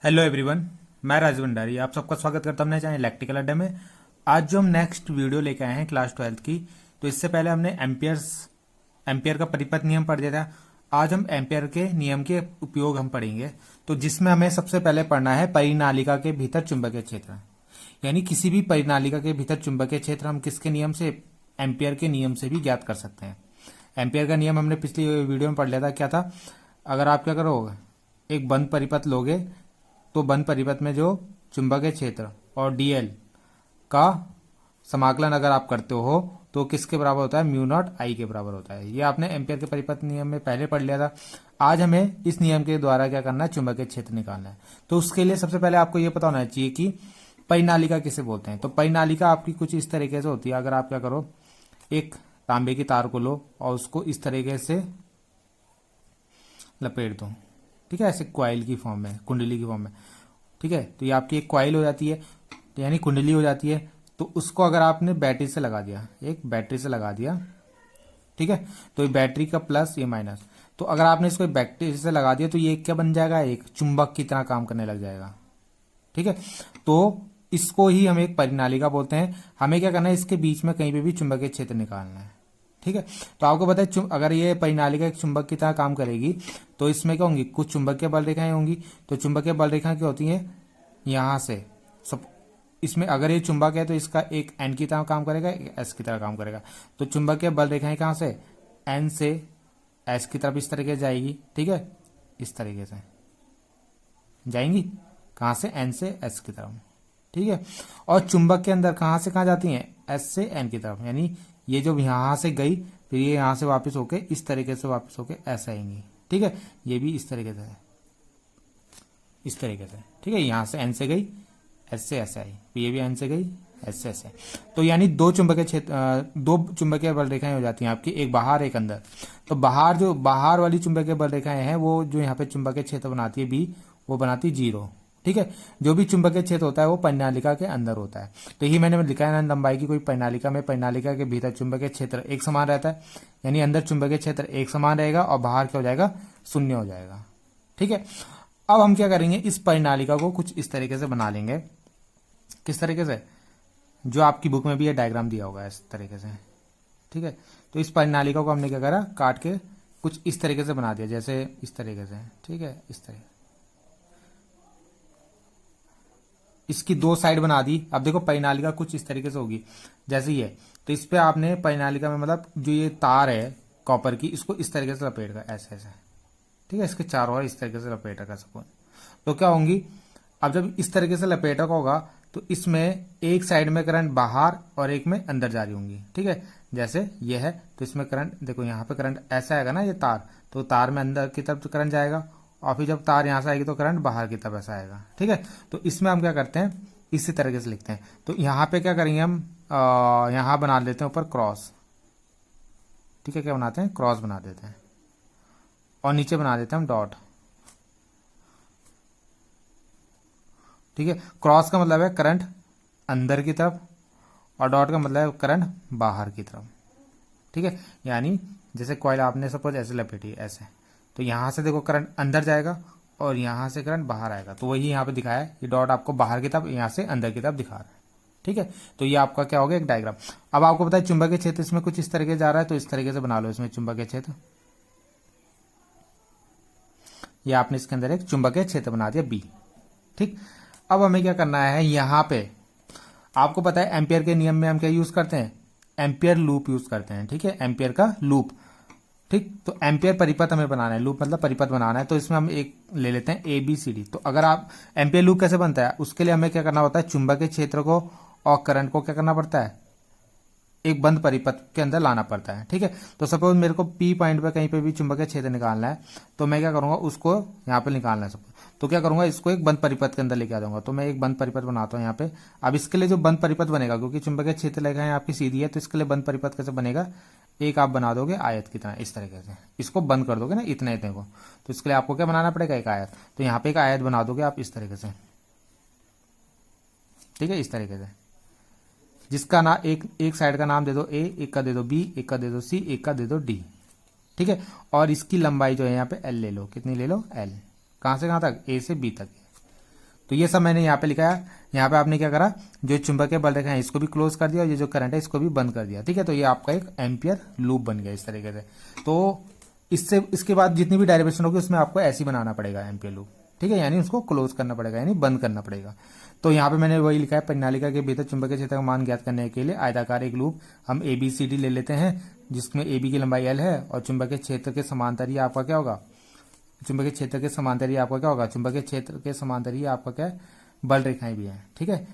Hello everyone, मैं राजू भंडारी आप सबका स्वागत करता हूं अपने चैनल इलेक्ट्रिकल अड्डे में। आज जो हम नेक्स्ट वीडियो लेके आए हैं क्लास 12th की, तो इससे पहले हमने एम्पियर का परिपथ नियम पढ़ दिया था। आज हम एम्पियर के नियम के उपयोग हम पढ़ेंगे, तो जिसमें हमें सबसे पहले पढ़ना है परिनालिका के भीतर चुंबकीय क्षेत्र। यानी किसी भी परिनालिका के भीतर चुंबकीय क्षेत्र हम किसके नियम से, एम्पियर के नियम से भी ज्ञात कर सकते हैं। एम्पियर का नियम हमने पिछली वीडियो में पढ़ लिया था। क्या था? अगर आप क्या करोगे, एक बंद परिपथ लोगे, तो बंद परिपथ में जो चुंबकीय क्षेत्र और डीएल का समाकलन अगर आप करते हो तो किसके बराबर होता है? म्यू नॉट आई के बराबर होता है। ये आपने एम्पियर के परिपथ नियम में पहले पढ़ लिया था। आज हमें इस नियम के द्वारा क्या करना है? चुंबकीय क्षेत्र निकालना है। तो उसके लिए सबसे पहले आपको ये पता होना चाहिए कि परिनालिका किसे बोलते हैं। तो परिनालिका आपकी कुछ इस तरीके से होती है। अगर आप क्या करो, एक तांबे की तार को लो और उसको इस तरीके से लपेट दो, ठीक है, ऐसे क्वाइल की फॉर्म में, कुंडली की फॉर्म में, ठीक है। तो ये आपकी एक क्वाइल हो जाती है, तो यानी कुंडली हो जाती है। तो उसको अगर आपने बैटरी से लगा दिया, एक बैटरी से लगा दिया, ठीक है, तो ये बैटरी का प्लस ये माइनस, तो अगर आपने इसको बैटरी से लगा दिया तो ये क्या बन जाएगा? एक चुंबक की तरह काम करने लग जाएगा, ठीक है। तो इसको ही हम एक परिनालिका बोलते हैं। हमें क्या करना है? इसके बीच में कहीं पे भी चुंबकीय क्षेत्र निकालना है, ठीक है। तो आपको पता है अगर ये परिनालिका एक चुंबक की तरह काम करेगी तो इसमें क्या होंगी? कुछ चुंबकीय बल रेखाएं होंगी। तो चुंबकीय बल रेखाएं क्या होती हैं? यहां से सब, इसमें अगर ये चुंबक है तो इसका एक एन की तरह काम करेगा, एक एस की तरह काम करेगा। तो चुंबकीय बल रेखाएं कहां से? एन से एस की तरफ इस तरीके से जाएगी, ठीक है, इस तरीके से जाएंगी। कहां से? एन से एस की तरफ, ठीक है। और चुंबक के अंदर कहां से कहां जाती हैं? एस से एन की तरफ। यानी ये जो यहां से गई, फिर ये यहां से वापस होके इस तरीके से वापस होके ऐसे आएंगी, ठीक है। ये भी इस तरीके से है, इस तरीके से, ठीक है। यहां से एन से गई, एस से ऐसे आई, ये भी एन से गई, एस से ऐसे। तो यानी दो चुंबकीय क्षेत्र, दो चुंबकीय बल रेखाएं हो जाती हैं आपकी, एक बाहर एक अंदर। तो बाहर जो बाहर वाली चुंबकीय बल रेखाएं हैं वो जो यहाँ पे चुंबकीय क्षेत्र बनाती है बी, वो बनाती है 0, ठीक है। जो भी चुंबकीय क्षेत्र होता है वो परिनालिका के अंदर होता है। तो यही मैंने लिखा है ना, लंबाई की कोई परिनालिका में परिनालिका के भीतर चुंबकीय क्षेत्र एक समान रहता है। यानी अंदर चुंबकीय क्षेत्र एक समान रहेगा और बाहर क्या हो जाएगा? शून्य हो जाएगा, ठीक है। अब हम क्या करेंगे? इस परिनालिका को कुछ इस तरीके से बना लेंगे। किस तरीके से? जो आपकी बुक में भी ये डायग्राम दिया होगा इस तरीके से, ठीक है। तो इस परिनालिका को हमने क्या करा? काट के कुछ इस तरीके से बना दिया, जैसे इस तरीके से, ठीक है, इस तरीके। इसकी दो साइड बना दी। अब देखो परिनालिका कुछ इस तरीके से होगी जैसे ये। तो इस पे आपने परिनालिका में मतलब जो ये तार है कॉपर की, इसको इस तरीके से लपेट कर ऐसे ऐसे, ठीक है, इसके चारों ओर इस तरीके से लपेट कर सको। तो क्या होंगी? अब जब इस तरीके से लपेटा होगा तो इसमें एक साइड में करंट बाहर और एक में अंदर जा रही होंगी, ठीक है। जैसे ये है तो इसमें करंट, देखो यहाँ पे करंट ऐसा आएगा ना, ये तार, तो तार में अंदर की तरफ करंट जाएगा, और फिर जब तार यहां से आएगी तो करंट बाहर की तरफ ऐसा आएगा, ठीक है। तो इसमें हम क्या करते हैं? इसी तरीके से लिखते हैं। तो यहाँ पे क्या करेंगे हम? यहाँ बना लेते हैं ऊपर क्रॉस, ठीक है। क्या बनाते हैं? क्रॉस बना देते हैं, और नीचे बना देते हैं हम डॉट, ठीक है। क्रॉस का मतलब है करंट अंदर की तरफ, और डॉट का मतलब है करंट बाहर की तरफ, ठीक है। यानी जैसे कॉइल आपने सपोज ऐसे लपेटी ऐसे, तो यहां से देखो करंट अंदर जाएगा और यहां से करंट बाहर आएगा। तो वही यहाँ पे दिखाया है, ये डॉट आपको बाहर की तरफ, यहाँ से अंदर की तरफ दिखा रहा है, ठीक है। तो ये आपका क्या हो गया? एक डायग्राम। अब आपको पता है चुंबकीय क्षेत्र इसमें कुछ इस तरीके जा रहा है, तो इस तरीके से बना लो इसमें चुंबकीय क्षेत्र। ये आपने इसके अंदर एक चुंबकीय क्षेत्र बना दिया बी, ठीक। अब हमें क्या करना है? यहां पे आपको पता है एम्पियर के नियम में हम क्या यूज करते हैं? एम्पियर लूप यूज करते हैं, ठीक है, एम्पियर का लूप, ठीक। तो एम्पियर परिपथ हमें बनाना है, लूप मतलब परिपथ बनाना है। तो इसमें हम एक ले लेते हैं ए बी सी डी। तो अगर आप एम्पियर लूप कैसे बनता है, उसके लिए हमें क्या करना होता है? चुंबकीय क्षेत्र को और करंट को क्या करना पड़ता है? एक बंद परिपथ के अंदर लाना पड़ता है, ठीक है। तो सपोज मेरे को पी पॉइंट पे कहीं पे भी चुंबकीय क्षेत्र निकालना है, तो मैं क्या करूंगा? उसको यहाँ पे निकालना है सपोज, तो क्या करूंगा? इसको एक बंद परिपथ के अंदर लेके आ जाऊंगा। तो मैं एक बंद परिपथ बनाता हूँ यहाँ पे। अब इसके लिए जो बंद परिपथ बनेगा, क्योंकि चुंबकीय क्षेत्र रेखा है आपकी सीधी है, तो इसके लिए बंद परिपथ कैसे बनेगा? एक आप बना दोगे आयत की तरह, इस तरीके से इसको बंद कर दोगे ना, इतने इतने को। तो इसके लिए आपको क्या बनाना पड़ेगा? एक आयत। तो यहाँ पे एक आयत बना दोगे आप इस तरीके से, ठीक है, इस तरीके से, जिसका ना एक साइड का नाम दे दो ए, एक का दे दो बी, एक का दे दो सी, एक का दे दो डी, ठीक है। और इसकी लंबाई जो है यहाँ पे एल ले लो। कितनी ले लो? एल। कहां से कहां तक? ए से बी तक, तो ये सब मैंने यहाँ पे लिखा है। यहाँ पे आपने क्या करा, जो चुंबकीय बल रेखा है इसको भी क्लोज कर दिया और ये जो करंट है इसको भी बंद कर दिया। ठीक है, तो ये आपका एक एम्पियर लूप बन गया इस तरीके से। तो इससे इसके बाद जितनी भी डेरिवेशन होगी उसमें आपको ऐसे बनाना पड़ेगा एम्पियर लूप। ठीक है, यानी उसको क्लोज करना पड़ेगा, यानी बंद करना पड़ेगा। तो यहाँ पे मैंने वही लिखा है, परिनालिका के भीतर चुंबकीय क्षेत्र का मान ज्ञात करने के लिए आयताकार एक लूप हम ABCD ले लेते हैं, जिसमें AB की लंबाई L है और चुंबकीय क्षेत्र के समांतर ही आपका क्या होगा, चुंबकीय क्षेत्र के समांतर ही आपका क्या होगा, चुंबकीय क्षेत्र के समांतर ही आपका क्या है, बल रेखाएं भी हैं। ठीक है,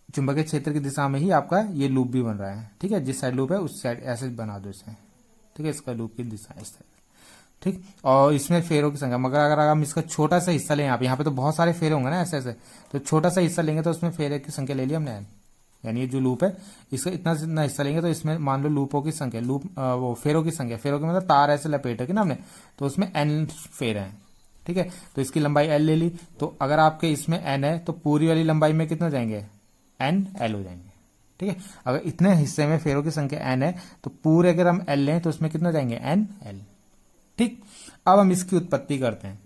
चुंबकीय क्षेत्र की दिशा में ही आपका ये लूप भी बन रहा है। ठीक है, जिस साइड लूप है उस साइड ऐसे बना दो इसे। ठीक है, इसका लूप की दिशा इस तरह। ठीक, और इसमें फेरों की संख्या, मगर अगर हम इसका छोटा सा हिस्सा लें, यहाँ पे तो बहुत सारे फेरे होंगे ना ऐसे ऐसे, तो छोटा सा हिस्सा लेंगे तो उसमें फेरे की संख्या ले ली हमने, यानी ये जो लूप है इसका इतना हिस्सा लेंगे तो इसमें मान लो लूपों की संख्या, वो फेरों की संख्या, फेरों की मतलब तार ऐसे लपेटे के ना हमने, तो उसमें N फेर हैं। ठीक है, तो इसकी लंबाई L ले ली, तो अगर आपके इसमें N है तो पूरी वाली लंबाई में कितने हो जाएंगे, NL हो जाएंगे। ठीक है, अगर इतने हिस्से में फेरों की संख्या N है तो पूरे अगर हम L लें तो उसमें कितने हो जाएंगे, NL। ठीक, अब हम इसकी उत्पत्ति करते हैं।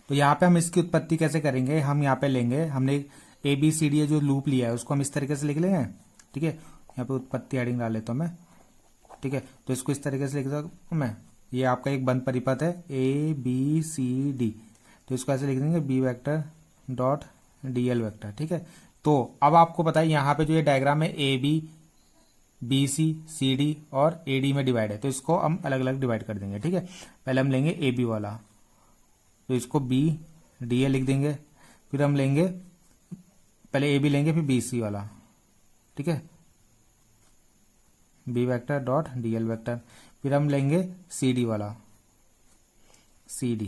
तो यहाँ पे हम इसकी उत्पत्ति कैसे करेंगे, हम यहाँ पे लेंगे, हमने ABCD जो लूप लिया है उसको हम इस तरीके से लिख लेंगे। ठीक है, यहाँ पे उत्पत्ति हेडिंग डाल लेता हूँ मैं। ठीक है, तो इसको इस तरीके से लिख सकता हूँ मैं, ये आपका एक बंद परिपथ है ABCD, तो इसको ऐसे लिख देंगे B vector dot DL vector. ठीक है, तो अब आपको पता है यहाँ पे जो ये डायग्राम है AB BC CD और AD में डिवाइड है, तो इसको हम अलग अलग डिवाइड कर देंगे। ठीक है, पहले हम लेंगे AB वाला, तो इसको BDL लिख देंगे, फिर हम लेंगे पहले AB लेंगे फिर BC वाला। ठीक है, B vector dot DL vector, फिर हम लेंगे CD वाला CD,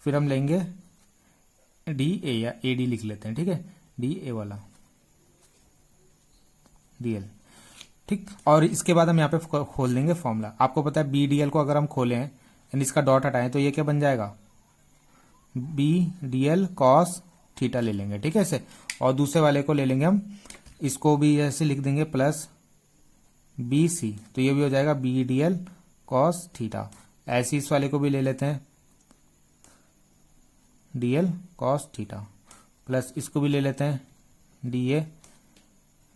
फिर हम लेंगे DA या AD लिख लेते हैं। ठीक है, DA वाला DL। ठीक, और इसके बाद हम यहाँ पे खोल देंगे फॉर्मूला। आपको पता है BDL को अगर हम खोलें यानी इसका डॉट हटाएं तो ये क्या बन जाएगा, BDL cos थीटा ले लेंगे। ठीक है, ऐसे, और दूसरे वाले को ले लेंगे हम, इसको भी ऐसे लिख देंगे प्लस BC, तो ये भी हो जाएगा BDL cos थीटा। ऐसे इस वाले को भी ले लेते हैं DL cos थीटा, प्लस इसको भी ले लेते हैं DA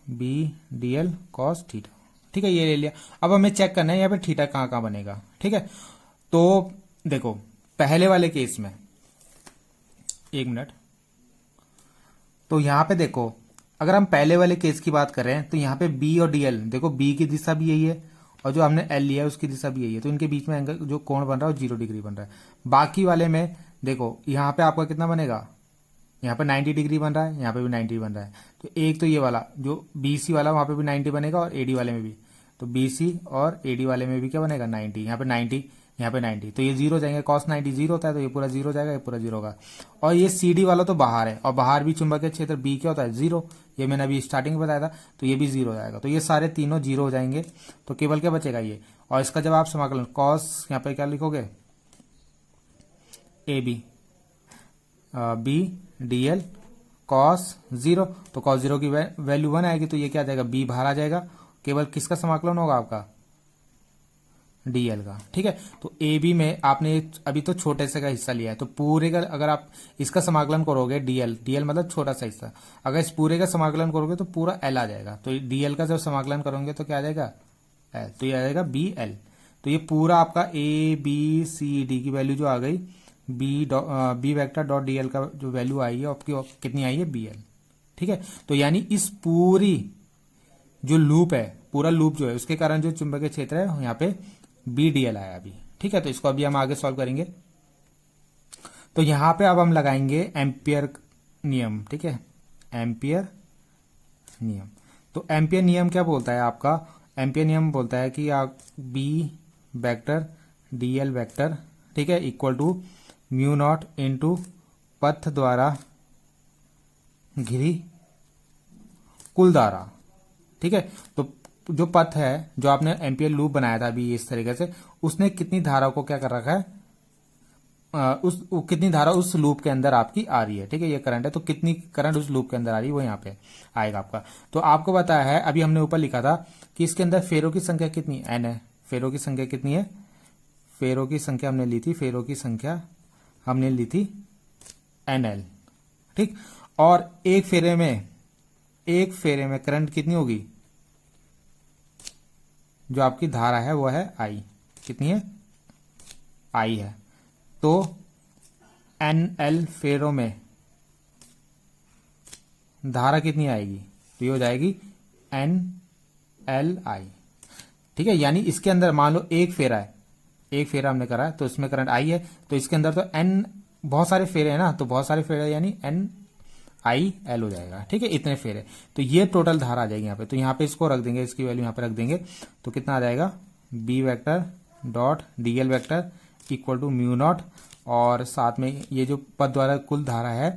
BDL cos थीटा। ठीक है, ये ले लिया। अब हमें चेक करना है यहाँ पे थीटा कहाँ कहाँ बनेगा। ठीक है, तो देखो पहले वाले केस में, एक मिनट, तो यहाँ पे देखो अगर हम पहले वाले केस की बात करें तो यहाँ पे B और DL, देखो B की दिशा भी यही है और जो हमने L लिया है उसकी दिशा भी यही है, तो इनके बीच में एंगल जो कोण बन रहा है वो 0 डिग्री बन रहा है। बाकी वाले में देखो यहाँ पे आपका कितना बनेगा, यहाँ पे 90 डिग्री बन रहा है, यहाँ पे भी 90 बन रहा है। तो एक तो ये वाला जो BC वाला वहां पे भी 90 बनेगा और AD वाले में भी, तो BC और AD वाले में भी क्या बनेगा 90, यहाँ पे 90, यहाँ पे 90, तो ये 0 हो जाएंगे, cos 90 0 होता है तो ये पूरा 0 हो जाएगा, ये पूरा 0 होगा। और ये CD वाला तो बाहर है और बाहर भी चुंबकीय क्षेत्र B क्या होता है 0, ये मैंने अभी स्टार्टिंग में बताया था, तो ये भी 0 हो जाएगा। तो ये सारे तीनों 0 हो जाएंगे, तो केवल क्या बचेगा ये, और इसका जब आप समाकलन cos, यहाँ पे क्या लिखोगे AB BDL cos 0, तो cos 0 की वैल्यू 1 आएगी, तो ये क्या आ जाएगा, B बाहर आ जाएगा, केवल किसका समाकलन होगा आपका DL का। ठीक है, तो AB में आपने अभी तो छोटे से का हिस्सा लिया है, तो पूरे का अगर आप इसका समाकलन करोगे DL मतलब छोटा सा हिस्सा, अगर इस पूरे का समाकलन करोगे तो पूरा L आ जाएगा, तो DL का जब समाकलन करोगे तो क्या आ जाएगा L, तो ये आ जाएगा BL। तो ये पूरा आपका ABCD की वैल्यू जो आ गई, B वेक्टर डॉट DL का जो वैल्यू आई है आपकी कितनी आई है BL। ठीक है, तो यानी इस पूरी जो लूप है, पूरा लूप जो है उसके कारण जो चुंबकीय क्षेत्र है यहाँ पे BDL आया अभी। ठीक है, तो इसको अभी हम आगे सॉल्व करेंगे। तो यहां पे अब हम लगाएंगे एम्पियर नियम। ठीक है, एम्पियर नियम, तो एम्पियर नियम क्या बोलता है आपका, एम्पियर नियम बोलता है कि आप B वेक्टर DL वेक्टर, ठीक है, equal to mu naught into पथ द्वारा घिरी कुल धारा। ठीक है, तो जो पथ है जो आपने एम्पियर लूप बनाया था अभी इस तरीके से, उसने कितनी धारा को क्या कर रखा है, कितनी धारा उस लूप के अंदर आपकी आ रही है। ठीक है, ये करंट है, तो कितनी करंट उस लूप के अंदर आ रही है वो यहाँ पे आएगा आपका। तो आपको पता है अभी हमने ऊपर लिखा था कि इसके अंदर फेरों की संख्या कितनी N है, फेरों की संख्या कितनी है, फेरों की संख्या हमने ली थी, फेरों की संख्या हमने ली थी NL, ठीक। और एक फेरे में करंट कितनी होगी, जो आपकी धारा है वो है I, कितनी है, I है। तो NL फेरों में धारा कितनी आएगी, तो ये हो जाएगी NLI, ठीक है। यानी इसके अंदर मान लो एक फेरा हमने करा है, तो इसमें करंट I है, तो इसके अंदर तो N बहुत सारे फेरे हैं ना, तो बहुत सारे फेरे यानी NIL हो जाएगा, ठीक है, इतने फेरे। तो ये टोटल धारा आ जाएगी यहाँ पे, तो यहाँ पे इसको रख देंगे, इसकी वैल्यू यहाँ पे रख देंगे, तो कितना आ जाएगा, B vector dot DL vector equal to mu naught, और साथ में ये जो पद द्वारा कुल धारा है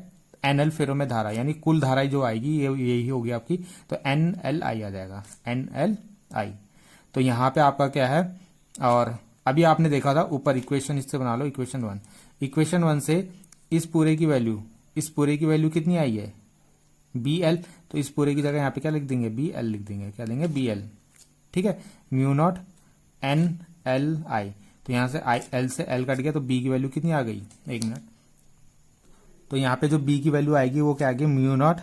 NL फेरों में धारा, यानी कुल धारा जो आएगी ये यही होगी आपकी, तो NLI आ जाएगा, NLI। तो यहाँ पे आपका क्या है, और अभी आपने देखा था ऊपर इक्वेशन, इससे बना लो इक्वेशन वन से इस पूरे की वैल्यू कितनी आई है, BL, तो इस पूरे की जगह यहाँ पे क्या लिख देंगे, BL लिख देंगे, क्या देंगे, BL, ठीक है, म्यू नॉट NLI। तो यहाँ से L से L कट गया, तो B की वैल्यू कितनी आ गई, एक मिनट, तो यहाँ पे जो B की वैल्यू आएगी वो क्या आएगी, म्यू नॉट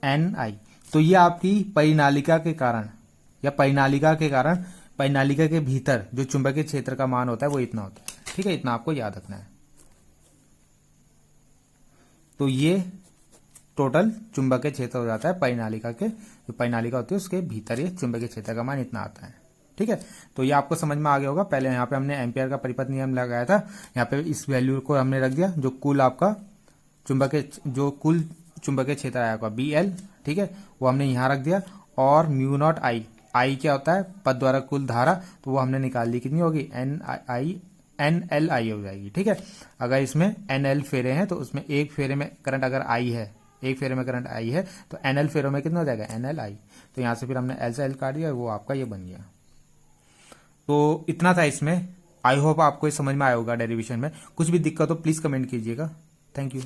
NI। तो ये आपकी परिनालिका के कारण परिनालिका के भीतर जो चुंबकीय क्षेत्र का मान होता है वो इतना होता है, ठीक है, इतना आपको याद रखना है। तो ये टोटल चुंबकीय क्षेत्र हो जाता है परिनालिका के, जो परिनालिका होती है उसके भीतर ये चुंबकीय क्षेत्र का मान इतना आता है, ठीक है। तो ये आपको समझ में आ गया होगा। पहले यहाँ पे हमने एम्पियर का परिपथ नियम लगाया था, यहाँ पे इस वैल्यू को हमने रख दिया, जो कुल आपका कुल चुंबकीय क्षेत्र आया आपका BL, ठीक है, वो हमने यहाँ रख दिया, और म्यू नॉट I क्या होता है, पद द्वारा कुल धारा, तो वो हमने निकाल ली, कितनी होगी, NLI हो जाएगी, ठीक है। अगर इसमें NL फेरे हैं तो उसमें एक फेरे में करंट अगर I है, तो NL फेरों में कितना हो जाएगा, NLI। तो यहाँ से फिर हमने L से L काट दिया, वो आपका ये बन गया। तो इतना था इसमें। आई होप आपको ये समझ में आया होगा। डेरिवेशन में कुछ भी दिक्कत हो प्लीज कमेंट कीजिएगा। Thank you.